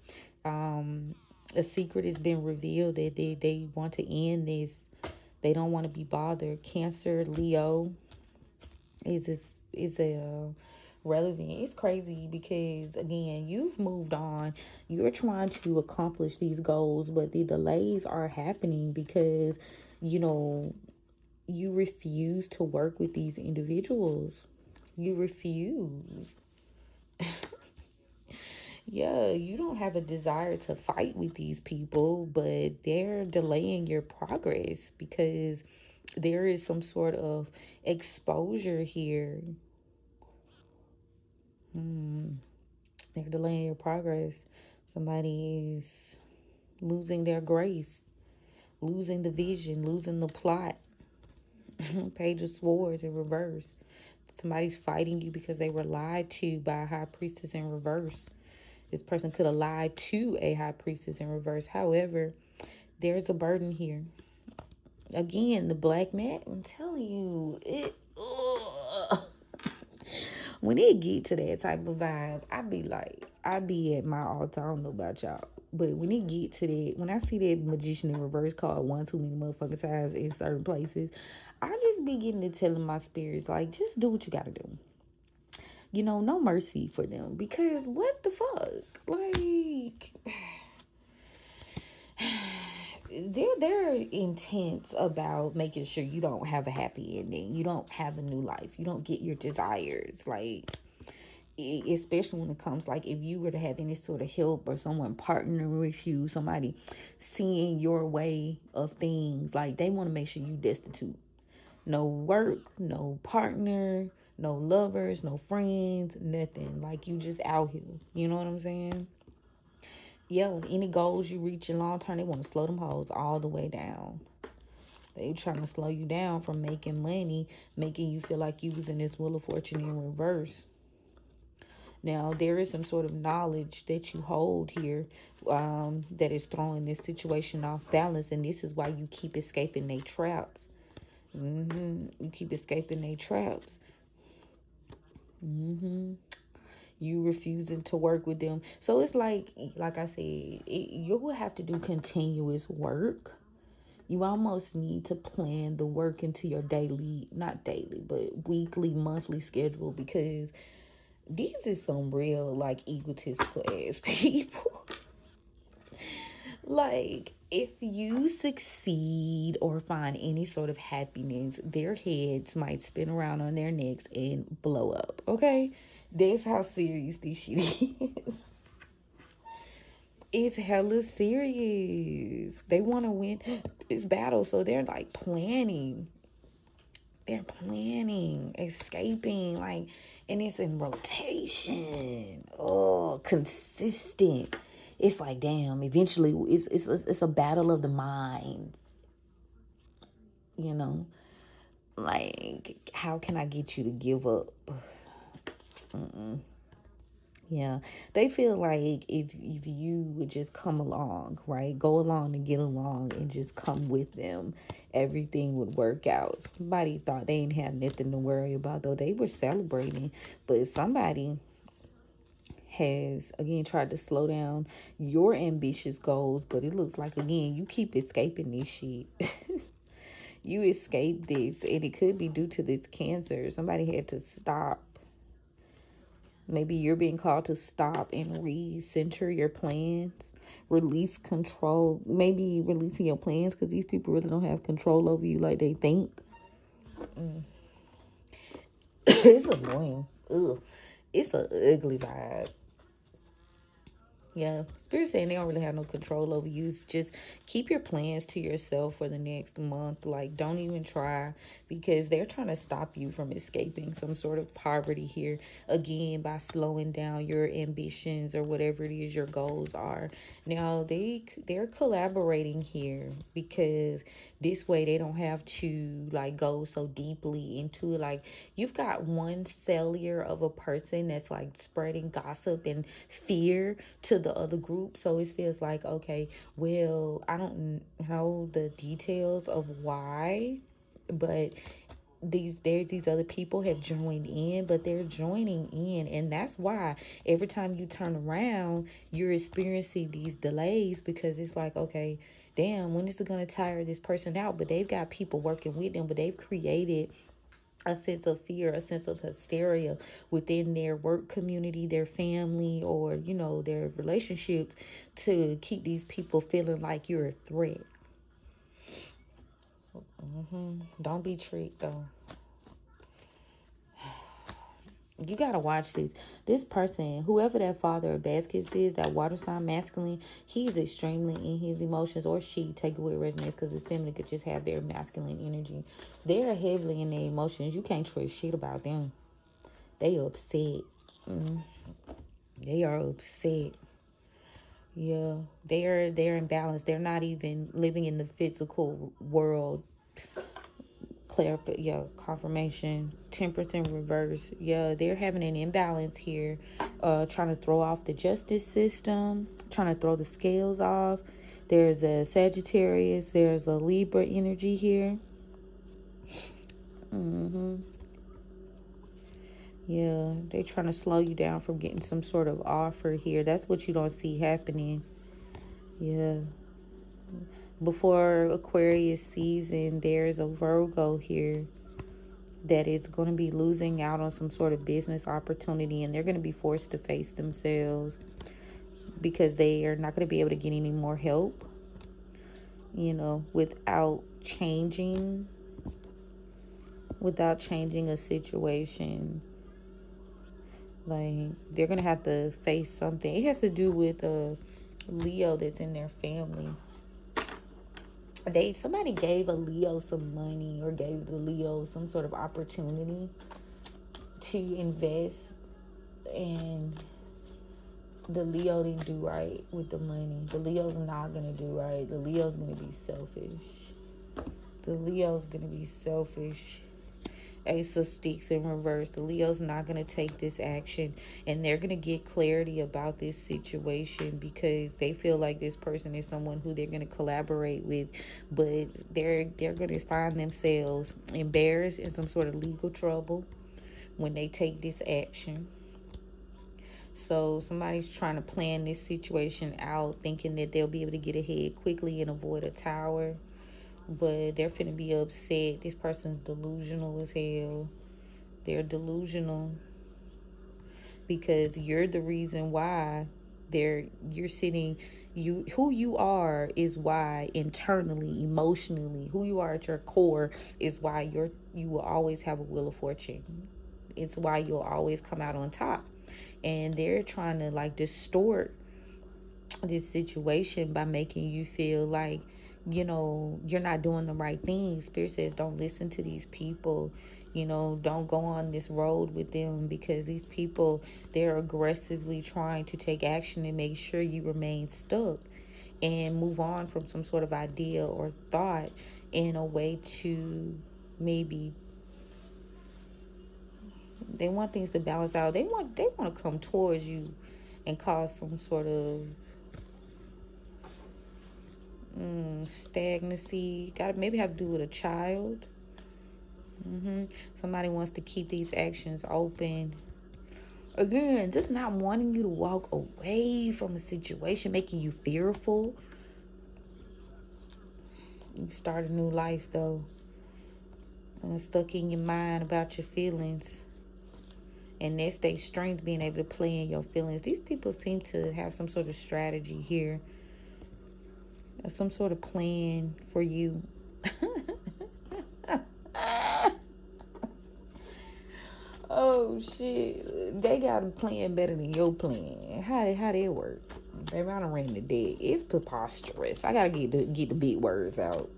A secret has been revealed that they want to end this. They don't want to be bothered. Cancer, Leo is a relevant. It's crazy because, again, you've moved on. You're trying to accomplish these goals, but the delays are happening because you refuse to work with these individuals. You refuse. Yeah, you don't have a desire to fight with these people, but they're delaying your progress because there is some sort of exposure here. They're delaying your progress. Somebody's losing their grace, losing the vision, losing the plot. Page of Swords in reverse. Somebody's fighting you because they were lied to by a high priestess in reverse. This person could have lied to a high priestess in reverse. However, there's a burden here. Again, the black mat, I'm telling you, when it get to that type of vibe, I be at my altar. I don't know about y'all. But when it get to that, when I see that magician in reverse card one too many motherfucking times in certain places, I just be getting to telling my spirits, like, just do what you gotta do. No mercy for them. Because what the fuck? Like, they're intense about making sure you don't have a happy ending. You don't have a new life. You don't get your desires. Like, especially when it comes, like, if you were to have any sort of help or someone partnering with you, somebody seeing your way of things, like, they want to make sure you destitute. No work, no partner, no lovers, no friends, nothing. Like, you just out here. You know what I'm saying? Yeah, any goals you reach in long term, they want to slow them hoes all the way down. They trying to slow you down from making money, making you feel like you was in this Wheel of Fortune in reverse. Now, there is some sort of knowledge that you hold here that is throwing this situation off balance, and this is why you keep escaping their traps. You keep escaping their traps. You refusing to work with them. So it's like I said, you will have to do continuous work. You almost need to plan the work into your daily, not daily, but weekly, monthly schedule, because these is some real, like, egotistical ass people. Like, if you succeed or find any sort of happiness, their heads might spin around on their necks and blow up, okay? That's how serious this shit is. It's hella serious. They want to win this battle, so they're like planning. They're planning, escaping, like, and it's in rotation. Oh, consistent. It's like, damn, eventually it's a battle of the minds. You know, like, how can I get you to give up? Yeah, they feel like if you would just come along, right? Go along and get along and just come with them, everything would work out. Somebody thought they didn't have nothing to worry about, though they were celebrating, but somebody has again tried to slow down your ambitious goals, but it looks like, again, you keep escaping this shit. You escape this, and it could be due to this cancer. Somebody had to stop. Maybe you're being called to stop and recenter your plans, release control. Maybe releasing your plans because these people really don't have control over you like they think. It's annoying. Ugh. It's an ugly vibe. Yeah, Spirit saying they don't really have no control over you. Just keep your plans to yourself for the next month. Like, don't even try, because they're trying to stop you from escaping some sort of poverty here. Again, by slowing down your ambitions or whatever it is your goals are. Now, they're collaborating here because this way they don't have to, like, go so deeply into it. Like, you've got one cellular of a person that's, like, spreading gossip and fear to the other group. So it feels like, okay, well, I don't know the details of why, but these other people have joined in, but they're joining in, and that's why every time you turn around, you're experiencing these delays, because it's like, okay, damn, when is it going to tire this person out? But they've got people working with them, but they've created a sense of fear, a sense of hysteria within their work community, their family, or, their relationships, to keep these people feeling like you're a threat. Don't be tricked, though. You gotta watch this. This person, whoever that father of baskets is, that water sign masculine, he's extremely in his emotions, or she, take away resonates, because this feminine could just have their masculine energy. They're heavily in their emotions. You can't trust shit about them. They upset. They are upset. Yeah, they're imbalanced. They're not even living in the physical world. Confirmation. Temperance in reverse. Yeah, they're having an imbalance here. Trying to throw off the justice system. Trying to throw the scales off. There's a Sagittarius. There's a Libra energy here. Yeah, they're trying to slow you down from getting some sort of offer here. That's what you don't see happening. Yeah. Before Aquarius season, there's a Virgo here that is going to be losing out on some sort of business opportunity, and they're going to be forced to face themselves because they are not going to be able to get any more help, without changing a situation. Like, they're going to have to face something. It has to do with a Leo that's in their family. Somebody gave a Leo some money, or gave the Leo some sort of opportunity to invest, and the Leo didn't do right with the money. The Leo's not going to do right. The Leo's going to be selfish. Ace of Sticks in reverse. The Leo's not going to take this action, and they're going to get clarity about this situation because they feel like this person is someone who they're going to collaborate with, but they're going to find themselves embarrassed in some sort of legal trouble when they take this action. So somebody's trying to plan this situation out, thinking that they'll be able to get ahead quickly and avoid a tower. But they're finna be upset. This person's delusional as hell. They're delusional because you're the reason why who you are is why internally, emotionally, who you are at your core is why you will always have a wheel of fortune. It's why you'll always come out on top. And they're trying to distort this situation by making you feel like you're not doing the right thing. Spirit says don't listen to these people. Don't go on this road with them, because these people, they're aggressively trying to take action and make sure you remain stuck and move on from some sort of idea or thought in a way to maybe they want things to balance out. They want to come towards you and cause some sort of stagnancy. Maybe have to do with a child. Somebody wants to keep these actions open. Again, just not wanting you to walk away from a situation, making you fearful. You start a new life though, and stuck in your mind about your feelings. And that's their strength, being able to play in your feelings. These people seem to have some sort of strategy here, some sort of plan for you. Oh shit, they got a plan better than your plan. How they work? Baby, I done ran the deck. It's preposterous. I gotta get the big words out.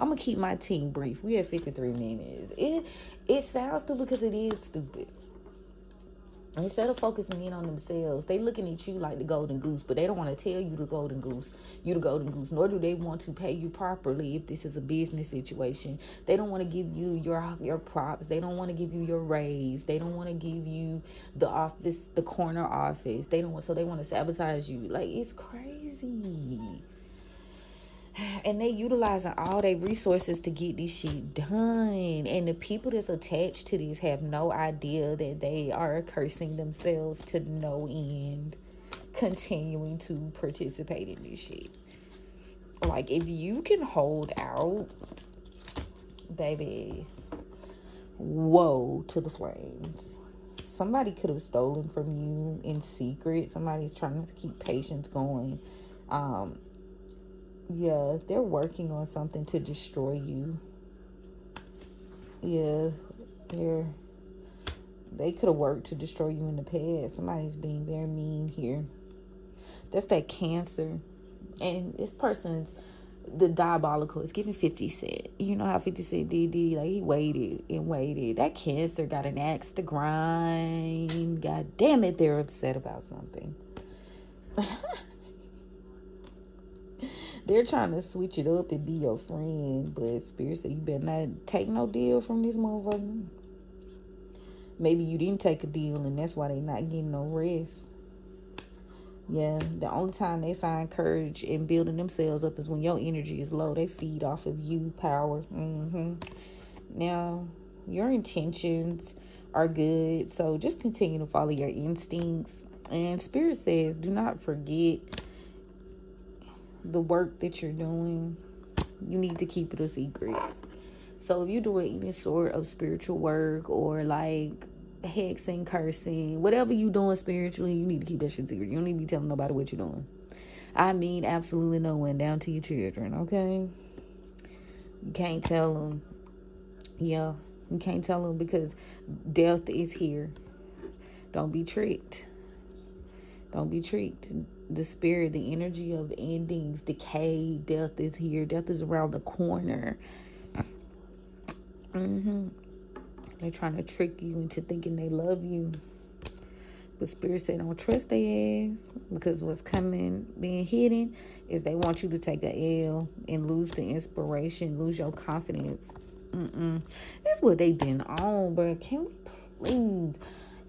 I'm gonna keep my team brief. We have 53 minutes. It sounds stupid because it is stupid. Instead of focusing in on themselves, they looking at you like the golden goose, but they don't want to tell you the golden goose, nor do they want to pay you properly if this is a business situation. They don't want to give you your props. They don't want to give you your raise. They don't want to give you the office, the corner office. They want to sabotage you. Like, it's crazy. And they utilizing all their resources to get this shit done. And the people that's attached to this have no idea that they are cursing themselves to no end, continuing to participate in this shit. Like, if you can hold out, baby, woe to the flames. Somebody could have stolen from you in secret. Somebody's trying to keep patience going. Yeah, they're working on something to destroy you. Yeah, They could have worked to destroy you in the past. Somebody's being very mean here. That's that Cancer. And this person's the diabolical. It's giving 50 Cent. You know how 50 Cent did? Like, he waited and waited. That Cancer got an axe to grind. God damn it, they're upset about something. They're trying to switch it up and be your friend, but Spirit said you better not take no deal from this motherfucker. Maybe you didn't take a deal and that's why they not getting no rest. Yeah, the only time they find courage in building themselves up is when your energy is low. They feed off of you power. Now, your intentions are good, so just continue to follow your instincts. And Spirit says, do not forget the work that you're doing. You need to keep it a secret. So if you're doing any sort of spiritual work or like hexing, cursing, whatever you doing spiritually, you need to keep that shit secret. You don't need to be telling nobody what you're doing. I mean, absolutely no one, down to your children, okay? You can't tell them. Yeah, you can't tell them because death is here. Don't be tricked. Don't be tricked. The spirit, the energy of endings, decay, death is here. Death is around the corner. They're trying to trick you into thinking they love you. But Spirit said don't trust their ass, because what's coming, being hidden, is they want you to take a L and lose the inspiration, lose your confidence. That's what they been on, bro. Can we please?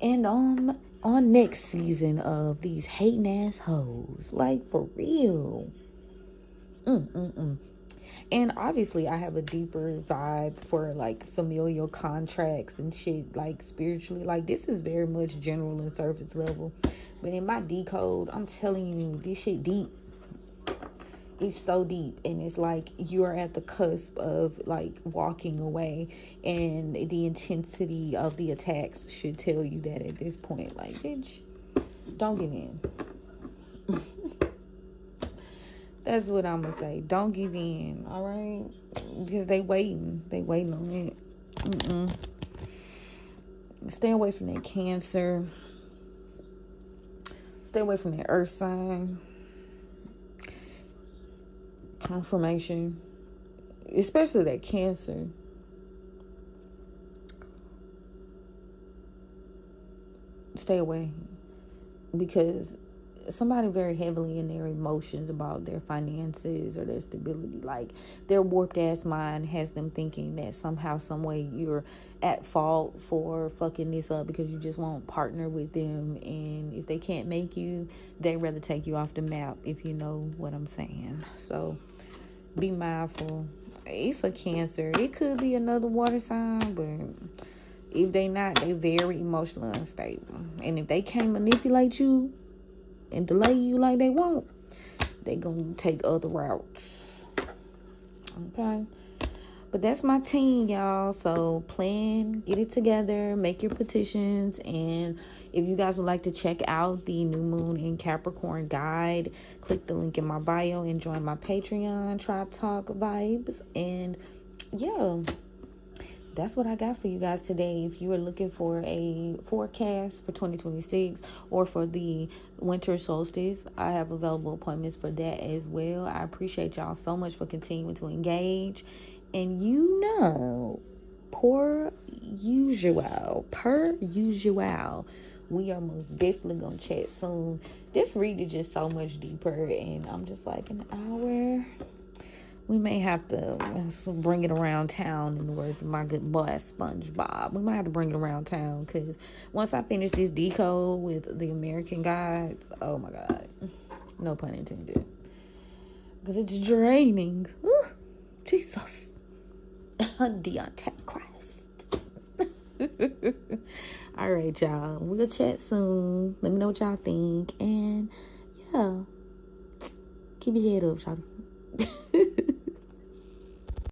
And on next season of these hating ass hoes, like, for real. And obviously I have a deeper vibe for like familial contracts and shit, like spiritually. Like, this is very much general and surface level, but in my decode, I'm telling you, this shit deep. It's so deep, and it's like you are at the cusp of like walking away, and the intensity of the attacks should tell you that at this point. Like, bitch, don't give in. That's what I'm gonna say. Don't give in, all right? Because they waiting on it. Stay away from that Cancer. Stay away from that Earth sign. Confirmation, especially that Cancer. Stay away, because somebody very heavily in their emotions about their finances or their stability. Like, their warped ass mind has them thinking that somehow, some way, you're at fault for fucking this up because you just won't partner with them, and if they can't make you, they'd rather take you off the map, if you know what I'm saying. So be mindful. It's a Cancer. It could be another water sign, but if they not, they very emotionally unstable, and if they can't manipulate you and delay you like they want, they gonna take other routes. Okay, but that's my team, y'all. So plan, get it together, make your petitions, and if you guys would like to check out the new moon in Capricorn guide, click the link in my bio and join my Patreon, Tribe Talk Vibes. And yeah, that's what I got for you guys today. If you are looking for a forecast for 2026 or for the winter solstice, I have available appointments for that as well. I appreciate y'all so much for continuing to engage. And per usual, we are most definitely going to chat soon. This read is just so much deeper, and I'm just like, an hour. We may have to bring it around town, in the words of my good boy SpongeBob. We might have to bring it around town, because once I finish this decode with the American guides, oh my God, no pun intended, because it's draining. Ooh, Jesus. The Antichrist. All right, y'all. We'll chat soon. Let me know what y'all think. And yeah, keep your head up, y'all.